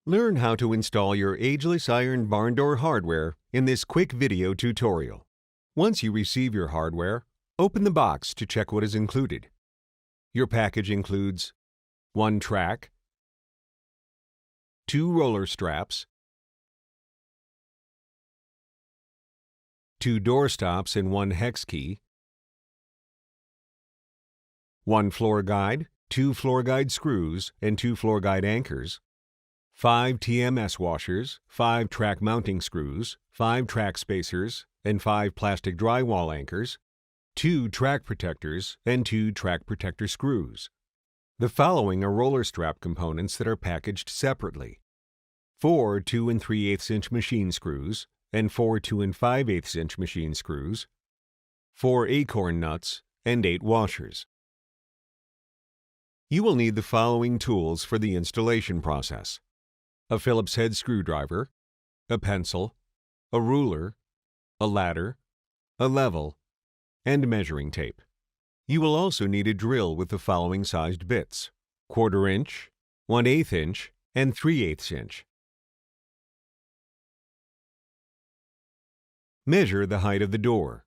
Learn how to install your Ageless iron barn door hardware in this quick video tutorial. Once you receive your hardware, open the box to check what is included. Your package includes 1 track, 2 roller straps, 2 door stops and 1 hex key, 1 floor guide, 2 floor guide screws and 2 floor guide anchors, 5 TMS washers, 5 track mounting screws, 5 track spacers, and 5 plastic drywall anchors, 2 track protectors, and 2 track protector screws. The following are roller strap components that are packaged separately: 4 2 3/8" machine screws and 4 2 5/8" machine screws, 4 acorn nuts, and 8 washers. You will need the following tools for the installation process: a Phillips head screwdriver, a pencil, a ruler, a ladder, a level, and measuring tape. You will also need a drill with the following sized bits: 1/4 inch, 1/8 inch, and 3/8 inch. Measure the height of the door.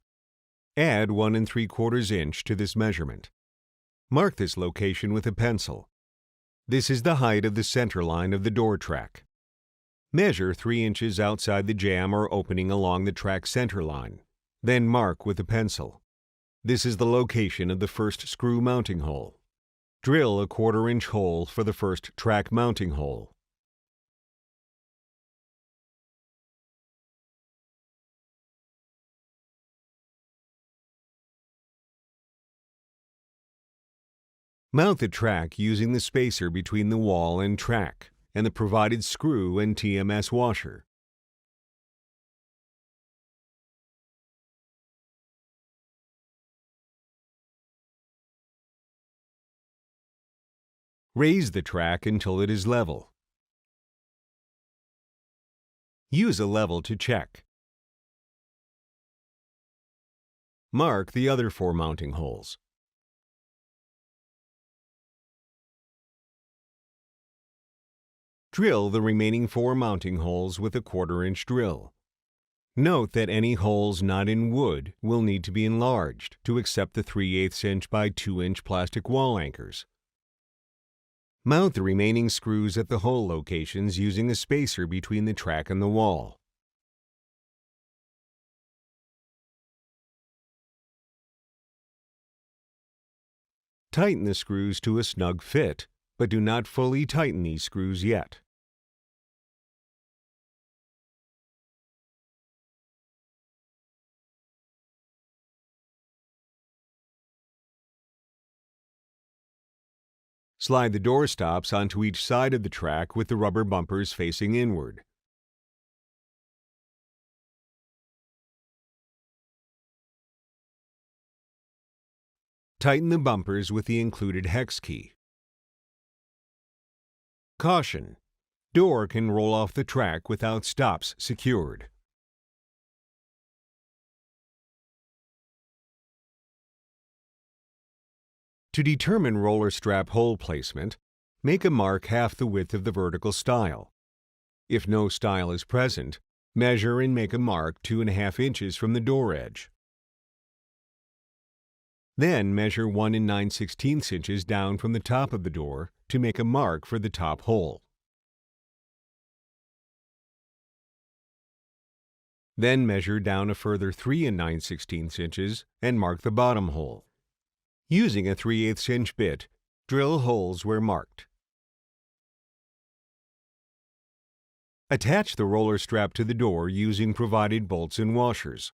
Add 1 3/4 inch to this measurement. Mark this location with a pencil. This is the height of the center line of the door track. Measure 3 inches outside the jamb or opening along the track center line. Then mark with a pencil. This is the location of the first screw mounting hole. Drill a 1/4 inch hole for the first track mounting hole. Mount the track using the spacer between the wall and track and the provided screw and TMS washer. Raise the track until it is level. Use a level to check. Mark the other 4 mounting holes. Drill the remaining 4 mounting holes with a 1/4 inch drill. Note that any holes not in wood will need to be enlarged to accept the 3/8 inch by 2 inch plastic wall anchors. Mount the remaining screws at the hole locations using a spacer between the track and the wall. Tighten the screws to a snug fit, but do not fully tighten these screws yet. Slide the door stops onto each side of the track with the rubber bumpers facing inward. Tighten the bumpers with the included hex key. Caution: door can roll off the track without stops secured. To determine roller strap hole placement, make a mark half the width of the vertical stile. If no stile is present, measure and make a mark 2½ inches from the door edge. Then measure 1 9/16 inches down from the top of the door to make a mark for the top hole. Then measure down a further 3 9/16 inches and mark the bottom hole. Using a 3/8 inch bit, drill holes where marked. Attach the roller strap to the door using provided bolts and washers.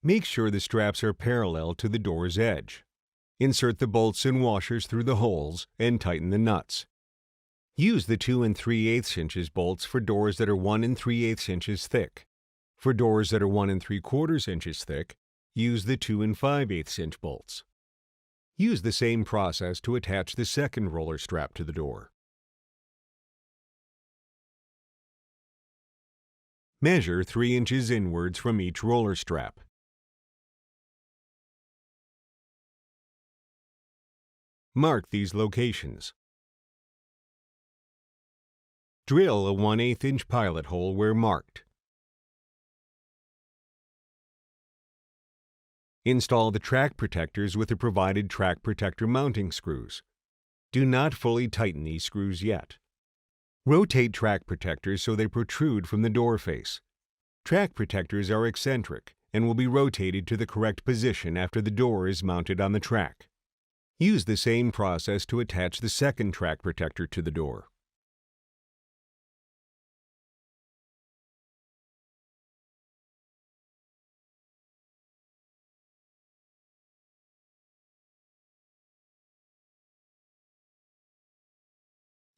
Make sure the straps are parallel to the door's edge. Insert the bolts and washers through the holes and tighten the nuts. Use the 2 3/8 inches bolts for doors that are 1 3/8 inches thick. For doors that are 1 3/4 inches thick, use the 2 5/8 inch bolts. Use the same process to attach the second roller strap to the door. Measure 3 inches inwards from each roller strap. Mark these locations. Drill a 1/8 inch pilot hole where marked. Install the track protectors with the provided track protector mounting screws. Do not fully tighten these screws yet. Rotate track protectors so they protrude from the door face. Track protectors are eccentric and will be rotated to the correct position after the door is mounted on the track. Use the same process to attach the second track protector to the door.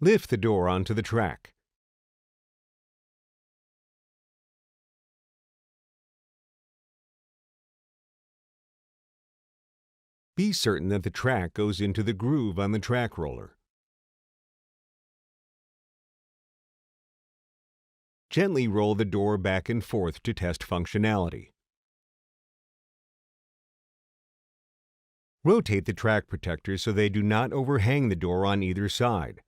Lift the door onto the track. Be certain that the track goes into the groove on the track roller. Gently roll the door back and forth to test functionality. Rotate the track protectors so they do not overhang the door on either side.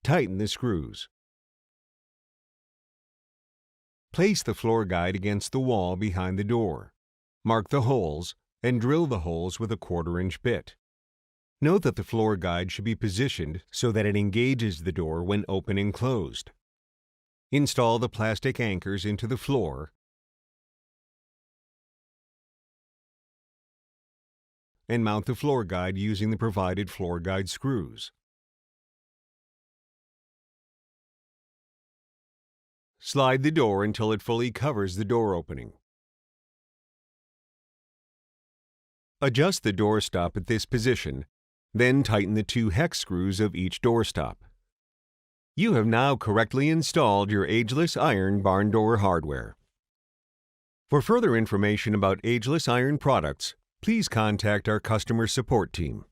Tighten the screws. Place the floor guide against the wall behind the door. Mark the holes and drill the holes with a 1/4 inch bit. Note that the floor guide should be positioned so that it engages the door when open and closed. Install the plastic anchors into the floor and mount the floor guide using the provided floor guide screws. Slide the door until it fully covers the door opening. Adjust the door stop at this position, then tighten the 2 hex screws of each door stop. You have now correctly installed your Ageless iron barn door hardware. For further information about Ageless iron products, please contact our customer support team.